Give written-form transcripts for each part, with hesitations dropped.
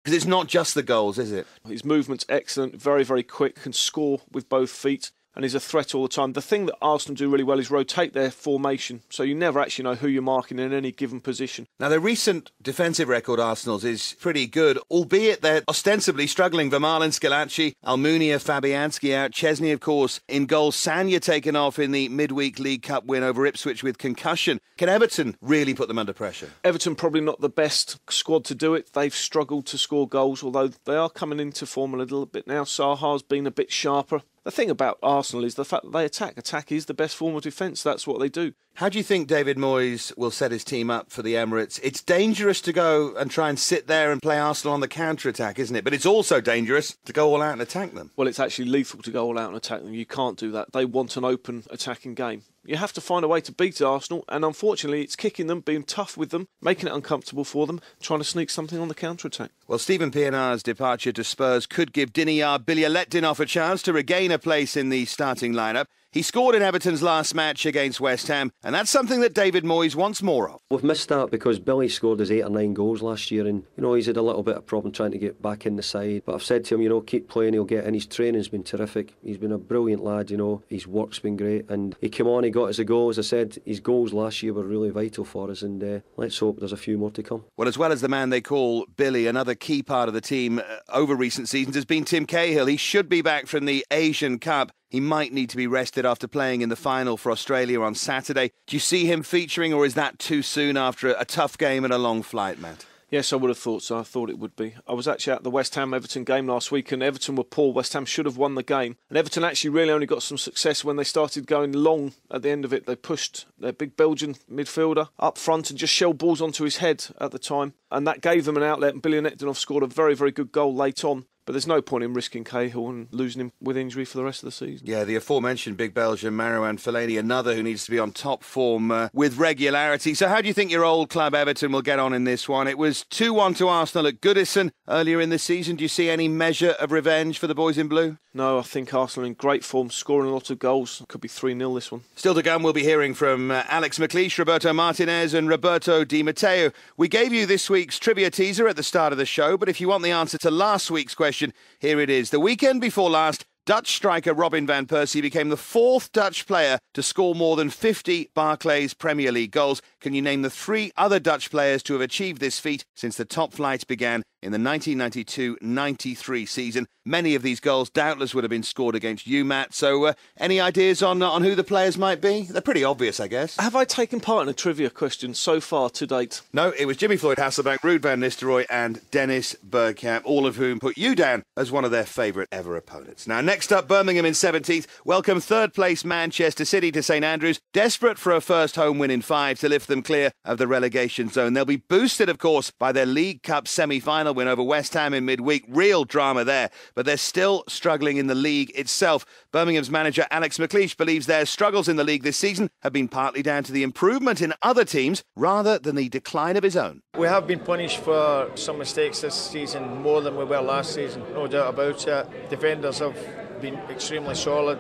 Because it's not just the goals, is it? His movement's excellent, very, very quick, can score with both feet, and is a threat all the time. The thing that Arsenal do really well is rotate their formation, so you never actually know who you're marking in any given position. Now, the recent defensive record Arsenal's is pretty good, albeit they're ostensibly struggling. Vermaelen, Schillaci, Almunia, Fabianski out, Chesney, of course, in goal. Sanya taken off in the midweek League Cup win over Ipswich with concussion. Can Everton really put them under pressure? Everton probably not the best squad to do it. They've struggled to score goals, although they are coming into form a little bit now. Saha's been a bit sharper. The thing about Arsenal is the fact that they attack. Attack is the best form of defence. That's what they do. How do you think David Moyes will set his team up for the Emirates? It's dangerous to go and try and sit there and play Arsenal on the counter-attack, isn't it? But it's also dangerous to go all out and attack them. Well, it's actually lethal to go all out and attack them. You can't do that. They want an open attacking game. You have to find a way to beat Arsenal, and unfortunately it's kicking them, being tough with them, making it uncomfortable for them, trying to sneak something on the counter-attack. Well, Stephen Pienaar's departure to Spurs could give Diniyar Bilyaletdinov a chance to regain a place in the starting lineup. He scored in Everton's last match against West Ham, and that's something that David Moyes wants more of. We've missed that because Billy scored his 8 or 9 goals last year, and he's had a little bit of problem trying to get back in the side. But I've said to him, keep playing, he'll get in. His training's been terrific. He's been a brilliant lad, his work's been great, and he came on, he got us a goal. As I said, his goals last year were really vital for us, and let's hope there's a few more to come. Well, as well as the man they call Billy, another key part of the team over recent seasons has been Tim Cahill. He should be back from the Asian Cup. He might need to be rested after playing in the final for Australia on Saturday. Do you see him featuring, or is that too soon after a tough game and a long flight, Matt? Yes, I would have thought so. I thought it would be. I was actually at the West Ham-Everton game last week, and Everton were poor. West Ham should have won the game. And Everton actually really only got some success when they started going long at the end of it. They pushed their big Belgian midfielder up front and just shelled balls onto his head at the time. And that gave them an outlet, and Bilyaletdinov scored a very, very good goal late on. But there's no point in risking Cahill and losing him with injury for the rest of the season. Yeah, the aforementioned big Belgian Marouane Fellaini, another who needs to be on top form with regularity. So how do you think your old club Everton will get on in this one? It was 2-1 to Arsenal at Goodison earlier in the season. Do you see any measure of revenge for the boys in blue? No, I think Arsenal in great form, scoring a lot of goals. Could be 3-0 this one. Still to come, we'll be hearing from Alex McLeish, Roberto Martinez and Roberto Di Matteo. We gave you this week's trivia teaser at the start of the show, but if you want the answer to last week's question, here it is. The weekend before last, Dutch striker Robin van Persie became the 4th Dutch player to score more than 50 Barclays Premier League goals. Can you name the 3 other Dutch players to have achieved this feat since the top flight began in the 1992-93 season? Many of these goals doubtless would have been scored against you, Matt. So any ideas on who the players might be? They're pretty obvious, I guess. Have I taken part in a trivia question so far to date? No, it was Jimmy Floyd Hasselbank, Ruud van Nistelrooy and Dennis Bergkamp, all of whom put you down as one of their favourite ever opponents. Now, next up, Birmingham in 17th welcome 3rd place Manchester City to St Andrews, desperate for a first home win in 5 to lift them clear of the relegation zone. They'll be boosted, of course, by their League Cup semi-final win over West Ham in midweek. Real drama there, but they're still struggling in the league itself. Birmingham's manager Alex McLeish believes their struggles in the league this season have been partly down to the improvement in other teams rather than the decline of his own. We have been punished for some mistakes this season more than we were last season, no doubt about it. Defenders have been extremely solid,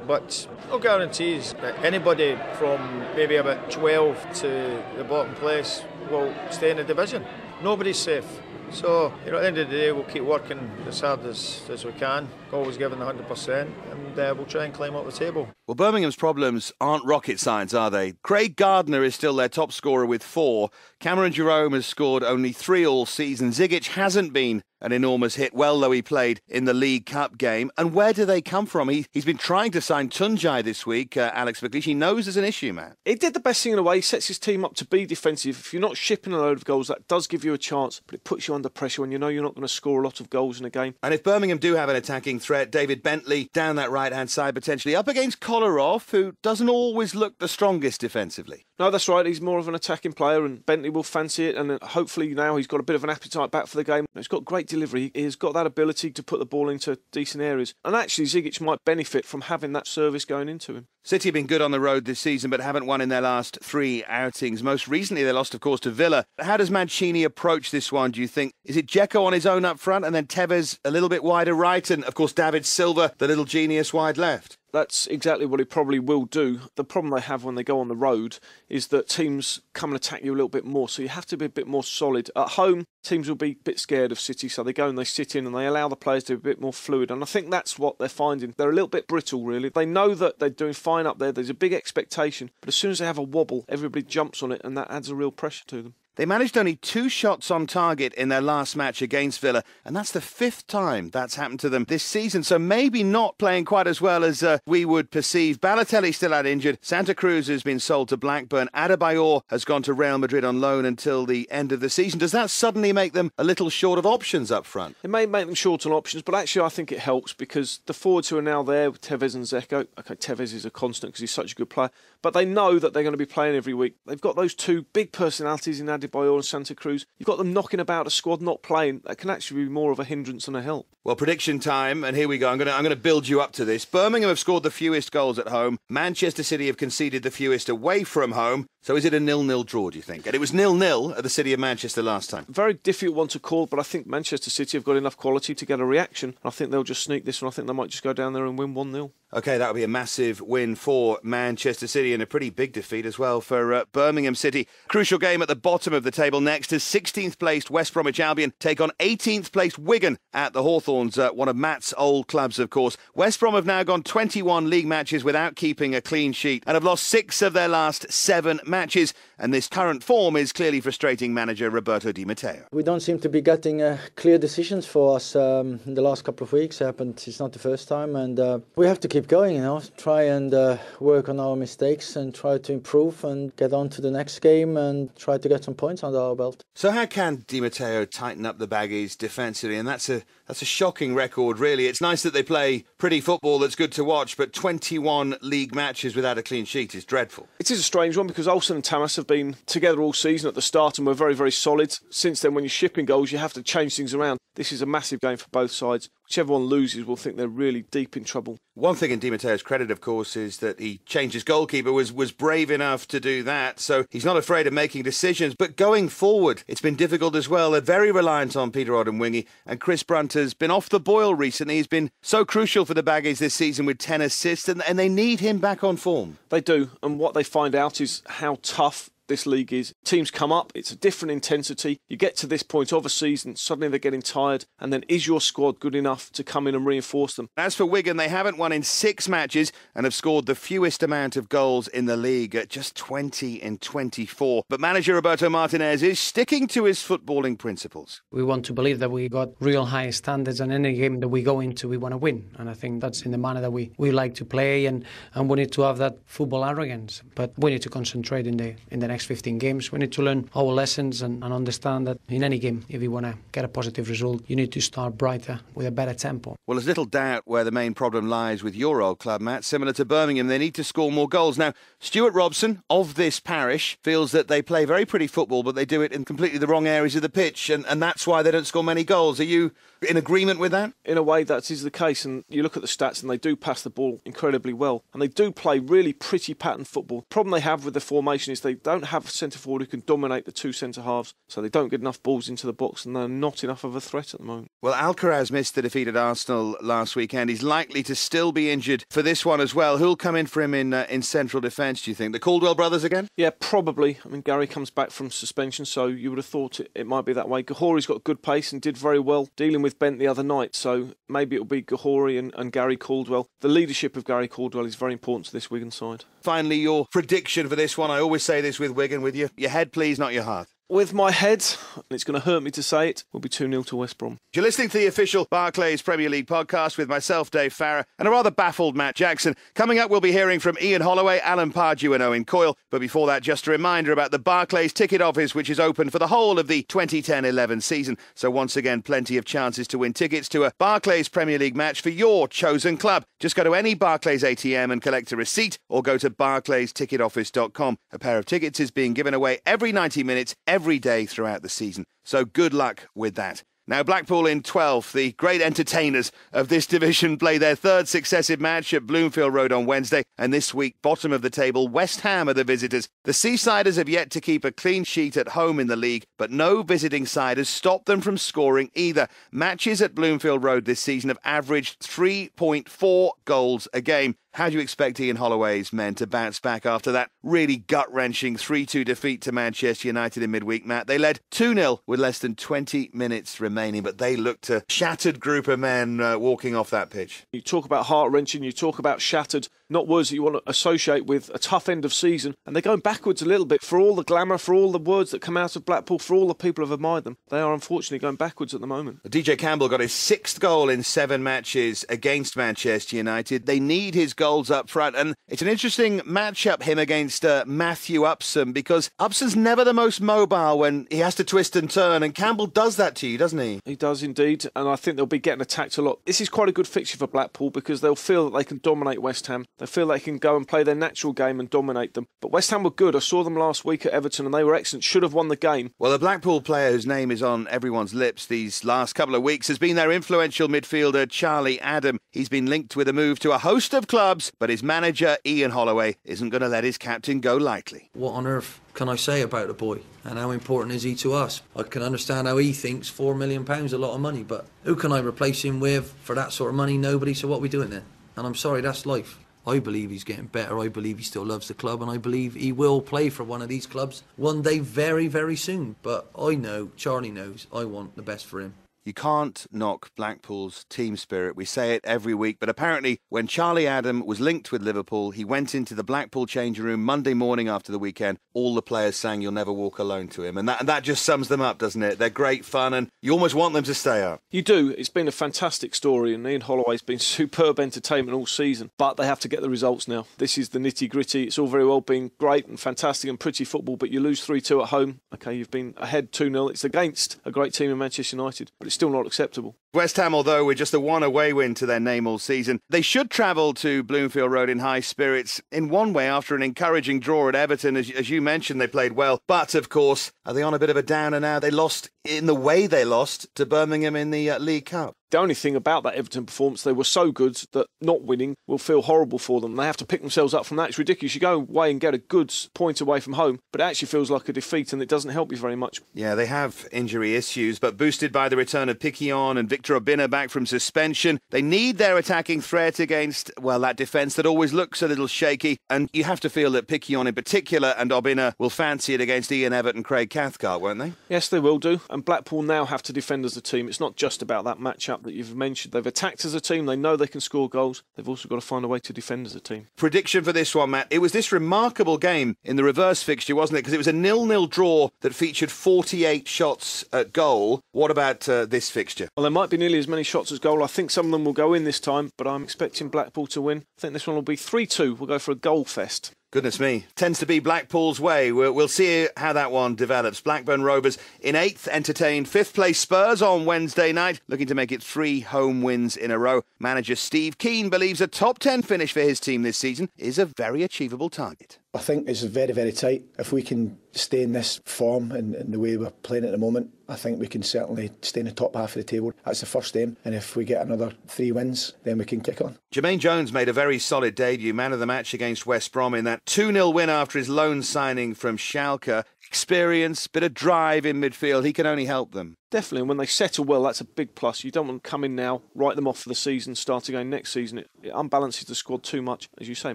but no guarantees that anybody from maybe about 12 to the bottom place will stay in the division. Nobody's safe. So, at the end of the day, we'll keep working as hard as we can, always giving 100%, and we'll try and climb up the table. Well, Birmingham's problems aren't rocket science, are they? Craig Gardner is still their top scorer with 4. Cameron Jerome has scored only 3 all season. Zigic hasn't been an enormous hit, well, though he played in the League Cup game. And where do they come from? He's been trying to sign Tunjai this week, Alex McLeish. He knows there's an issue, man. He did the best thing in a way. He sets his team up to be defensive. If you're not shipping a load of goals, that does give you a chance, but it puts you under pressure when you know you're not going to score a lot of goals in a game. And if Birmingham do have an attacking threat, David Bentley down that right-hand side potentially, up against Kolarov, who doesn't always look the strongest defensively. No, that's right. He's more of an attacking player, and Bentley will fancy it, and hopefully now he's got a bit of an appetite back for the game. He's got great delivery. He's got that ability to put the ball into decent areas. And actually, Zigic might benefit from having that service going into him. City have been good on the road this season, but haven't won in their last 3 outings. Most recently, they lost, of course, to Villa. How does Mancini approach this one, do you think? Is it Dzeko on his own up front, and then Tevez a little bit wider right, and, of course, David Silva, the little genius, wide left? That's exactly what he probably will do. The problem they have when they go on the road is that teams come and attack you a little bit more, so you have to be a bit more solid. At home, teams will be a bit scared of City, so they go and they sit in and they allow the players to be a bit more fluid, and I think that's what they're finding. They're a little bit brittle, really. They know that they're doing fine up there, there's a big expectation, but as soon as they have a wobble, everybody jumps on it, and that adds a real pressure to them. They managed only 2 shots on target in their last match against Villa, and that's the 5th time that's happened to them this season, so maybe not playing quite as well as we would perceive. Balotelli still out injured, Santa Cruz has been sold to Blackburn, Adebayor has gone to Real Madrid on loan until the end of the season. Does that suddenly make them a little short of options up front? It may make them short on options, but actually I think it helps because the forwards who are now there, with Tevez and Zeko, okay, Tevez is a constant because he's such a good player, but they know that they're going to be playing every week. They've got those 2 big personalities in Adebayor and Santa Cruz. You've got them knocking about a squad not playing. That can actually be more of a hindrance than a help. Well, prediction time, and here we go. I'm going to build you up to this. Birmingham have scored the fewest goals at home. Manchester City have conceded the fewest away from home. So is it a 0-0 draw, do you think? And it was 0-0 at the City of Manchester last time. Very difficult one to call, but I think Manchester City have got enough quality to get a reaction. I think they'll just sneak this one. I think they might just go down there and win 1-0. OK, that would be a massive win for Manchester City and a pretty big defeat as well for Birmingham City. Crucial game at the bottom of the table next as 16th placed West Bromwich Albion take on 18th placed Wigan at the Hawthorns, one of Matt's old clubs, of course. West Brom have now gone 21 league matches without keeping a clean sheet and have lost 6 of their last 7 matches. And this current form is clearly frustrating manager Roberto Di Matteo. We don't seem to be getting clear decisions for us in the last couple of weeks. It's not the first time, and we have to keep going, try and work on our mistakes and try to improve and get on to the next game and try to get some points under our belt. So how can Di Matteo tighten up the baggies defensively? And that's a shocking record, really. It's nice that they play pretty football that's good to watch, but 21 league matches without a clean sheet is dreadful. It is a strange one because Olsen and Tamas have been together all season at the start and were very, very solid. Since then, when you're shipping goals, you have to change things around. This is a massive game for both sides. Whichever one loses will think they're really deep in trouble. One thing in Di Matteo's credit, of course, is that he changed his goalkeeper, was brave enough to do that, so he's not afraid of making decisions. But going forward, it's been difficult as well. They're very reliant on Peter Odemwingie, and Chris Brunt has been off the boil recently. He's been so crucial for the Baggies this season with 10 assists, and they need him back on form. They do, and what they find out is how tough this league is. Teams come up, it's a different intensity. You get to this point of a season, suddenly they're getting tired, and then is your squad good enough to come in and reinforce them? As for Wigan, they haven't won in 6 matches and have scored the fewest amount of goals in the league at just 20 in 24. But manager Roberto Martinez is sticking to his footballing principles. We want to believe that we got real high standards, and any game that we go into, we want to win. And I think that's in the manner that we like to play, and we need to have that football arrogance. But we need to concentrate in the next 15 games. We need to learn our lessons and understand that in any game, if you want to get a positive result, you need to start brighter with a better tempo. Well, there's little doubt where the main problem lies with your old club, Matt. Similar to Birmingham, they need to score more goals. Now, Stuart Robson of this parish feels that they play very pretty football, but they do it in completely the wrong areas of the pitch, and that's why they don't score many goals. Are you in agreement with that? In a way, that is the case, and you look at the stats and they do pass the ball incredibly well, and they do play really pretty pattern football. The problem they have with the formation is they don't have a centre forward who can dominate the 2 centre halves, so they don't get enough balls into the box, and they're not enough of a threat at the moment. Well, Alcaraz missed the defeat at Arsenal last weekend. He's likely to still be injured for this one as well. Who'll come in for him in central defence, do you think? The Caldwell brothers again? Yeah, probably. I mean, Gary comes back from suspension, so you would have thought it might be that way. Gahori's got good pace and did very well dealing with Bent the other night, so maybe it'll be Gahori and Gary Caldwell. The leadership of Gary Caldwell is very important to this Wigan side. Finally, your prediction for this one. I always say this with Wigan, with your head, please, not your heart. With my head, and it's going to hurt me to say it, will be 2-0 to West Brom. You're listening to the official Barclays Premier League podcast with myself, Dave Farrer, and a rather baffled Matt Jackson. Coming up, we'll be hearing from Ian Holloway, Alan Pardew and Owen Coyle. But before that, just a reminder about the Barclays ticket office, which is open for the whole of the 2010-11 season. So once again, plenty of chances to win tickets to a Barclays Premier League match for your chosen club. Just go to any Barclays ATM and collect a receipt, or go to barclaysticketoffice.com. A pair of tickets is being given away every 90 minutes, every day throughout the season. So good luck with that. Now, Blackpool in 12th, the great entertainers of this division, play their 3rd successive match at Bloomfield Road on Wednesday, and this week, bottom of the table, West Ham are the visitors. The Seasiders have yet to keep a clean sheet at home in the league, but no visiting side has stopped them from scoring either. Matches at Bloomfield Road this season have averaged 3.4 goals a game. How do you expect Ian Holloway's men to bounce back after that really gut-wrenching 3-2 defeat to Manchester United in midweek, Matt? They led 2-0 with less than 20 minutes remaining, but they looked a shattered group of men walking off that pitch. You talk about heart-wrenching, you talk about shattered, not words that you want to associate with a tough end of season, and they're going backwards a little bit. For all the glamour, for all the words that come out of Blackpool, for all the people who have admired them, they are unfortunately going backwards at the moment. DJ Campbell got his 6th goal in 7 matches against Manchester United. They need his goals up front, and it's an interesting matchup, him against Matthew Upson, because Upson's never the most mobile when he has to twist and turn, and Campbell does that to you, doesn't he? He does indeed, and I think they'll be getting attacked a lot. This is quite a good fixture for Blackpool because they'll feel that they can dominate West Ham. They feel they can go and play their natural game and dominate them. But West Ham were good. I saw them last week at Everton and they were excellent. Should have won the game. Well, the Blackpool player whose name is on everyone's lips these last couple of weeks has been their influential midfielder, Charlie Adam. He's been linked with a move to a host of clubs, but his manager, Ian Holloway, isn't going to let his captain go lightly. What on earth can I say about the boy? And how important is he to us? I can understand how he thinks £4 million a lot of money, but who can I replace him with for that sort of money? Nobody. So what are we doing then? And I'm sorry, that's life. I believe he's getting better. I believe he still loves the club, and I believe he will play for one of these clubs one day very, very soon. But I know, Charlie knows, I want the best for him. You can't knock Blackpool's team spirit. We say it every week, but apparently when Charlie Adam was linked with Liverpool, he went into the Blackpool changing room Monday morning after the weekend. All the players sang "You'll Never Walk Alone" to him, and that just sums them up, doesn't it? They're great fun, and you almost want them to stay up. You do. It's been a fantastic story, and Ian Holloway's been superb entertainment all season, but they have to get the results now. This is the nitty-gritty. It's all very well being great and fantastic and pretty football, but you lose 3-2 at home. OK, you've been ahead 2-0. It's against a great team in Manchester United, but it's still not acceptable. West Ham, although with just a 1 away win to their name all season, they should travel to Bloomfield Road in high spirits in one way after an encouraging draw at Everton. As you mentioned, they played well. But, of course, are they on a bit of a downer now? They lost in the way they lost to Birmingham in the League Cup. The only thing about that Everton performance, they were so good that not winning will feel horrible for them. They have to pick themselves up from that. It's ridiculous. You go away and get a good point away from home, but it actually feels like a defeat and it doesn't help you very much. Yeah, they have injury issues, but boosted by the return of Piquion and Victor Obinna back from suspension, they need their attacking threat against, well, that defence that always looks a little shaky. And you have to feel that Piquion in particular and Obinna will fancy it against Ian Evatt and Craig Cathcart, won't they? Yes, they will do. And Blackpool now have to defend as a team. It's not just about that matchup that you've mentioned. They've attacked as a team. They know they can score goals. They've also got to find a way to defend as a team. Prediction for this one, Matt. It was this remarkable game in the reverse fixture, wasn't it? Because it was a 0-0 draw that featured 48 shots at goal. What about this fixture? Well, there might be nearly as many shots as goal. I think some of them will go in this time, but I'm expecting Blackpool to win. I think this one will be 3-2. We'll go for a goal fest. Goodness me. Tends to be Blackpool's way. We'll see how that one develops. Blackburn Rovers in 8th entertained 5th place Spurs on Wednesday night, looking to make it 3 home wins in a row. Manager Steve Keane believes a top 10 finish for his team this season is a very achievable target. I think it's very, very tight. If we can stay in this form and the way we're playing at the moment, I think we can certainly stay in the top half of the table. That's the first aim. And if we get another 3 wins, then we can kick on. Jermaine Jones made a very solid debut, man of the match against West Brom in that 2-0 win after his loan signing from Schalke. Experience, bit of drive in midfield, he can only help them. Definitely, and when they settle well, that's a big plus. You don't want to come in now, write them off for the season, start again next season. It unbalances the squad too much. As you say,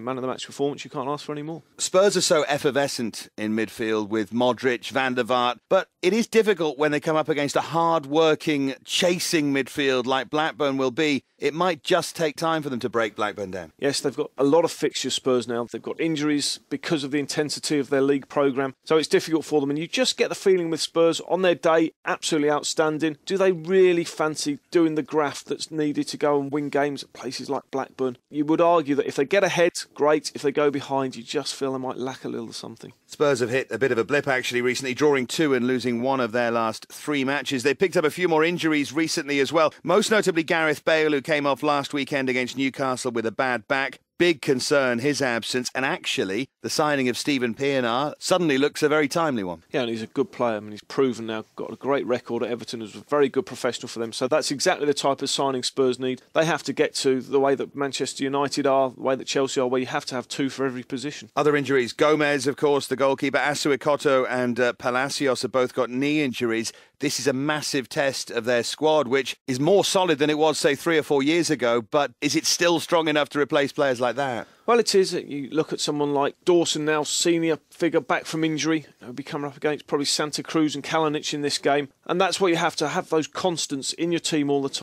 man of the match performance, you can't ask for any more. Spurs are so effervescent in midfield with Modric, Van der Vaart, but it is difficult when they come up against a hard-working, chasing midfield like Blackburn will be. It might just take time for them to break Blackburn down. Yes, they've got a lot of fixtures, Spurs, now. They've got injuries because of the intensity of their league programme, so it's difficult for them. And you just get the feeling with Spurs, on their day, absolutely outstanding. Do they really fancy doing the graft that's needed to go and win games at places like Blackburn? You would argue that if they get ahead, great. If they go behind, you just feel they might lack a little something. Spurs have hit a bit of a blip actually recently, drawing 2 and losing 1 of their last 3 matches. They picked up a few more injuries recently as well, most notably Gareth Bale, who came off last weekend against Newcastle with a bad back. Big concern, his absence, and actually the signing of Stephen Pienaar suddenly looks a very timely one. Yeah, and he's a good player. I mean, he's proven now, got a great record at Everton, was a very good professional for them. So that's exactly the type of signing Spurs need. They have to get to the way that Manchester United are, the way that Chelsea are, where you have to have 2 for every position. Other injuries, Gomez, of course, the goalkeeper, Asuikoto and Palacios have both got knee injuries. this is a massive test of their squad, which is more solid than it was, say, 3 or 4 years ago. But is it still strong enough to replace players like that? Well, it is. You look at someone like Dawson now, senior figure back from injury. He'll be coming up against probably Santa Cruz and Kalinic in this game. And that's what you have to have, those constants in your team all the time.